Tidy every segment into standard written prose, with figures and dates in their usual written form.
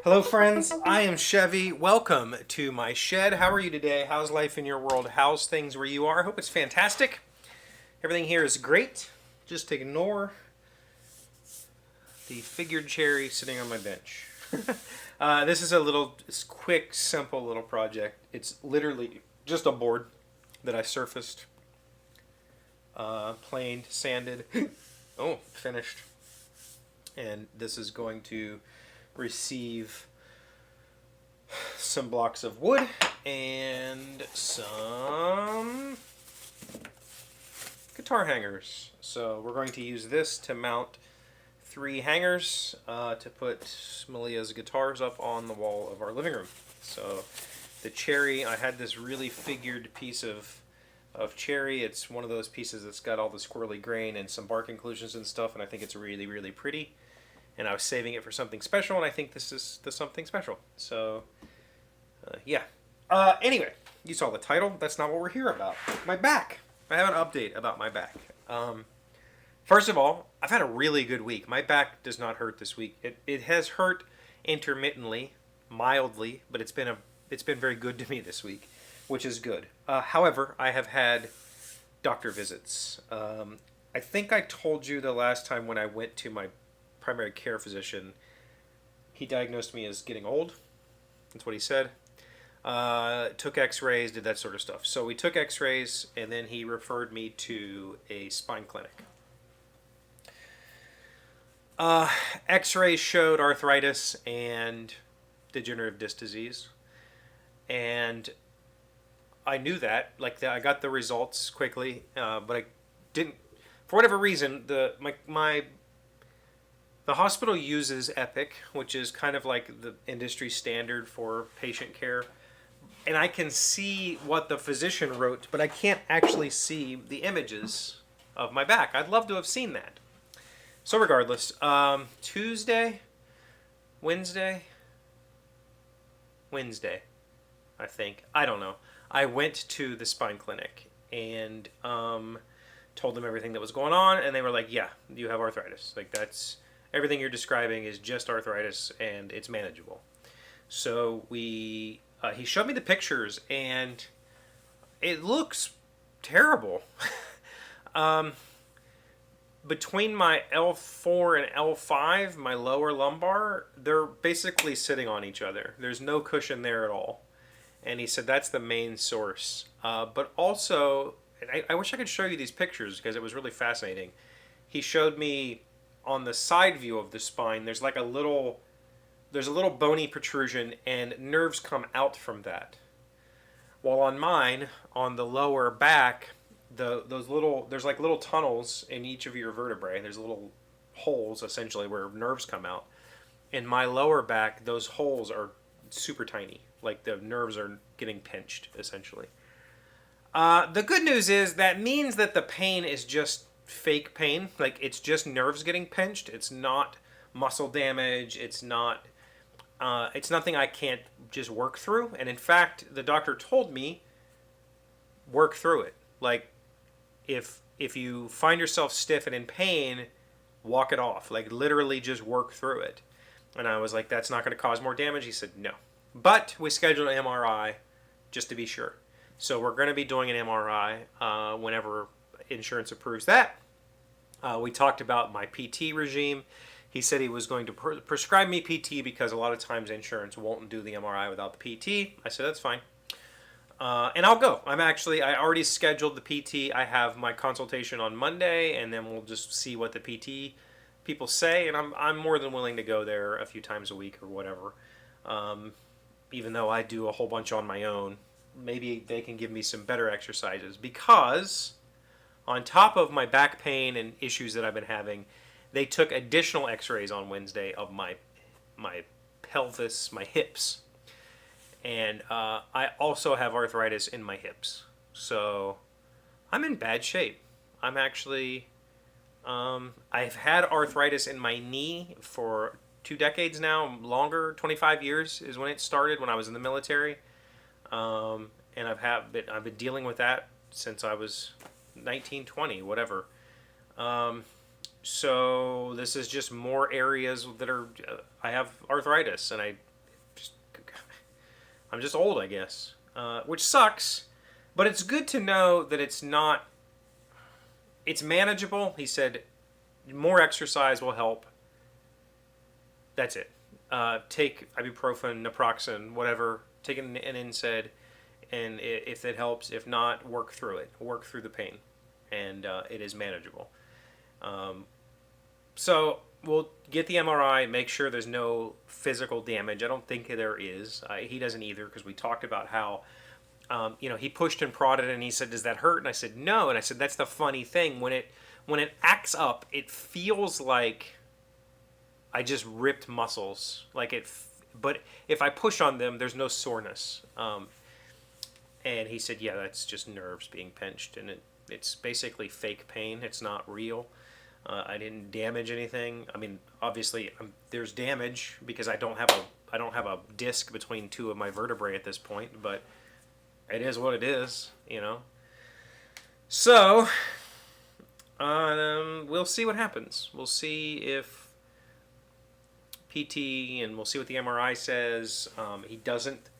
Hello, friends. I am Chevy. Welcome to my shed. How are you today? How's life in your world? How's things where you are? I hope it's fantastic. Everything here is great. Just ignore the figured cherry sitting on my bench. This is a little quick, simple little project. It's literally just a board that I surfaced, planed, sanded. Oh, finished. And this is going to receive some blocks of wood and some guitar hangers. So we're going to use this to mount 3 hangers to put Malia's guitars up on the wall of our living room. So the cherry, I had this really figured piece of cherry. It's one of those pieces that's got all the squirrely grain and some bark inclusions and stuff, and I think it's really, really pretty. And I was saving it for something special, and I think this is the something special. So, yeah. Anyway, you saw the title. That's not what we're here about. My back. I have an update about my back. First of all, I've had a really good week. My back does not hurt this week. It has hurt intermittently, mildly, but it's been very good to me this week, which is good. However, I have had doctor visits. I think I told you the last time when I went to my primary care physician, he diagnosed me as getting old. That's what he said. Took x-rays, did that sort of stuff. So we took x-rays, and then he referred me to a spine clinic. X-rays showed arthritis and degenerative disc disease. And I knew that. I got the results quickly, but I didn't, for whatever reason, the hospital uses Epic, which is kind of like the industry standard for patient care. And I can see what the physician wrote, but I can't actually see the images of my back. I'd love to have seen that. So regardless, Wednesday, I think. I don't know. I went to the spine clinic and told them everything that was going on, and they were like, yeah, you have arthritis. That's... Everything you're describing is just arthritis, and it's manageable. So he showed me the pictures, and it looks terrible. Between my L4 and L5, my lower lumbar, they're basically sitting on each other. There's no cushion there at all. And he said that's the main source. But also, I wish I could show you these pictures because it was really fascinating. He showed me on the side view of the spine, there's a little bony protrusion, and nerves come out from that. While on mine, on the lower back, there's little tunnels in each of your vertebrae. There's little holes essentially where nerves come out. In my lower back, those holes are super tiny. Like the nerves are getting pinched essentially. The good news is that means that the pain is just fake pain. Like, it's just nerves getting pinched. It's not muscle damage. It's nothing I can't just work through. And in fact, the doctor told me, work through it. Like, if you find yourself stiff and in pain, walk it off. Like, literally just work through it. And I was like, that's not going to cause more damage? He said, no. But we scheduled an MRI just to be sure. So we're going to be doing an MRI whenever insurance approves that. We talked about my PT regime. He said he was going to prescribe me PT because a lot of times insurance won't do the MRI without the PT. I said, that's fine. And I'll go. I already scheduled the PT. I have my consultation on Monday, and then we'll just see what the PT people say. And I'm more than willing to go there a few times a week or whatever. Even though I do a whole bunch on my own, maybe they can give me some better exercises, because on top of my back pain and issues that I've been having, they took additional x-rays on Wednesday of my pelvis, my hips. And I also have arthritis in my hips. So I'm in bad shape. I'm actually... I've had arthritis in my knee for 2 decades now, longer. 25 years is when it started, when I was in the military. And I've been dealing with that since I was 19, 20, whatever. So this is just more areas that are, I have arthritis, and I'm just old, I guess, which sucks. But it's good to know that it's not. It's manageable. He said more exercise will help. That's it. Take ibuprofen, naproxen, whatever. Take an NSAID, and if it helps, if not, work through it. Work through the pain, and it is manageable. So we'll get the MRI, make sure there's no physical damage. I don't think there is. He doesn't either, because we talked about how, he pushed and prodded, and he said, "Does that hurt?" And I said, "No." And I said, "That's the funny thing. When it acts up, it feels like I just ripped muscles. But if I push on them, there's no soreness." And he said, "Yeah, that's just nerves being pinched, and it's basically fake pain. It's not real." I didn't damage anything. I mean, obviously, there's damage because I don't have a disc between two of my vertebrae at this point, but it is what it is, So, we'll see what happens. We'll see if PT, and we'll see what the MRI says.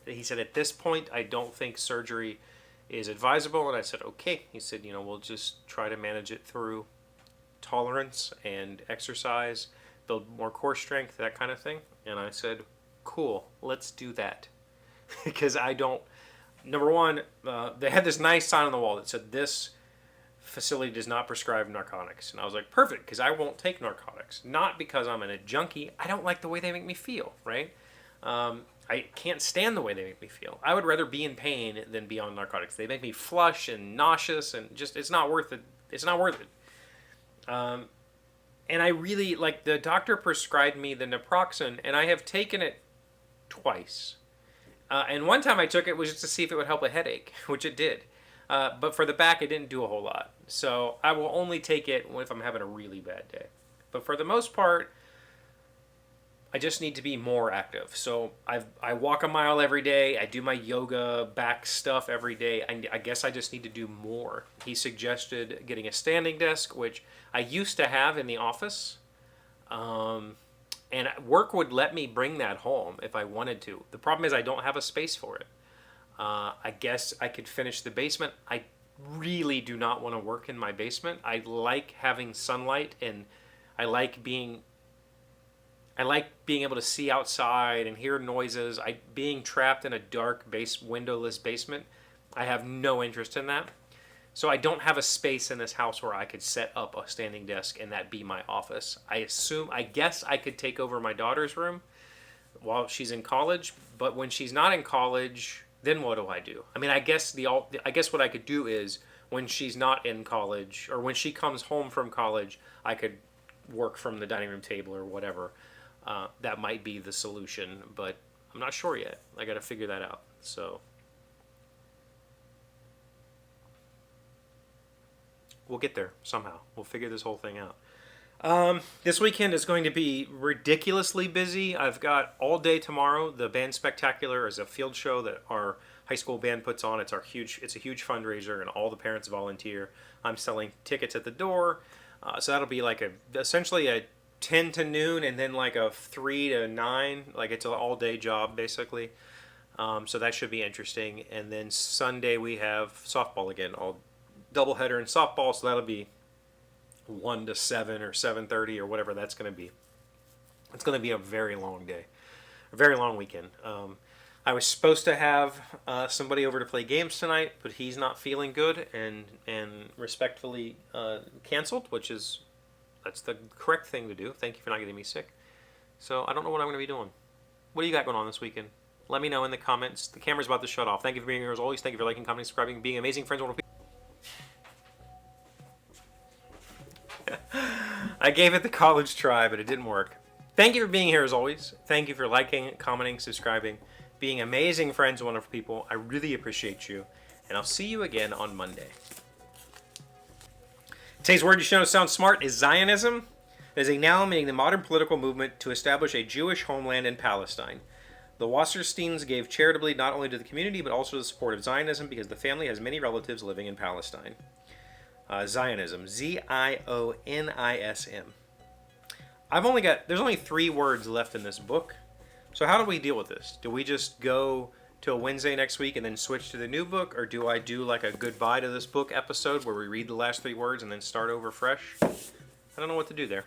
He said, at this point, I don't think surgery is advisable, and I said, okay. He said, we'll just try to manage it through tolerance and exercise, build more core strength, that kind of thing. And I said, cool, let's do that. Because number one, they had this nice sign on the wall that said, "This facility does not prescribe narcotics." And I was like, perfect, because I won't take narcotics. Not because I'm a junkie. I don't like the way they make me feel, right? I can't stand the way they make me feel. I would rather be in pain than be on narcotics. They make me flush and nauseous, and just, it's not worth it. It's not worth it. And I really, the doctor prescribed me the naproxen, and I have taken it twice. And one time I took it was just to see if it would help a headache, which it did. But for the back, it didn't do a whole lot. So I will only take it if I'm having a really bad day. But for the most part, I just need to be more active. So I walk a mile every day. I do my yoga back stuff every day. I guess I just need to do more. He suggested getting a standing desk, which I used to have in the office. And work would let me bring that home if I wanted to. The problem is I don't have a space for it. I guess I could finish the basement. I really do not want to work in my basement. I like having sunlight, and I like being able to see outside and hear noises. Being trapped in a dark windowless basement, I have no interest in that. So I don't have a space in this house where I could set up a standing desk and that be my office. I guess I could take over my daughter's room while she's in college, but when she's not in college, then what do I do? I mean, I guess what I could do is when she's not in college, or when she comes home from college, I could work from the dining room table or whatever. That might be the solution, but I'm not sure yet. I got to figure that out. So we'll get there somehow. We'll figure this whole thing out. This weekend is going to be ridiculously busy. I've got all day tomorrow. The Band Spectacular is a field show that our high school band puts on. It's a huge fundraiser, and all the parents volunteer. I'm selling tickets at the door. So that'll be essentially a 10 to noon, and then a 3 to 9. It's an all-day job, basically. So that should be interesting. And then Sunday we have softball again, all doubleheader in softball, so that'll be 1 to 7 or 7:30 or whatever that's going to be. It's going to be a very long day, a very long weekend. I was supposed to have somebody over to play games tonight, but he's not feeling good and respectfully canceled, that's the correct thing to do. Thank you for not getting me sick. So I don't know what I'm going to be doing. What do you got going on this weekend? Let me know in the comments. The camera's about to shut off. Thank you for being here as always. Thank you for liking, commenting, subscribing, being amazing friends with people. I gave it the college try, but it didn't work. Thank you for being here as always. Thank you for liking, commenting, subscribing, being amazing friends with wonderful people. I really appreciate you, and I'll see you again on Monday. Today's word you should know sounds smart is Zionism. It is a noun meaning the modern political movement to establish a Jewish homeland in Palestine. The Wassersteins gave charitably not only to the community but also to the support of Zionism because the family has many relatives living in Palestine. Zionism, Zionism. There's only 3 words left in this book. So how do we deal with this? Do we just go till Wednesday next week and then switch to the new book, or do I do like a goodbye to this book episode where we read the last 3 words and then start over fresh? I don't know what to do there.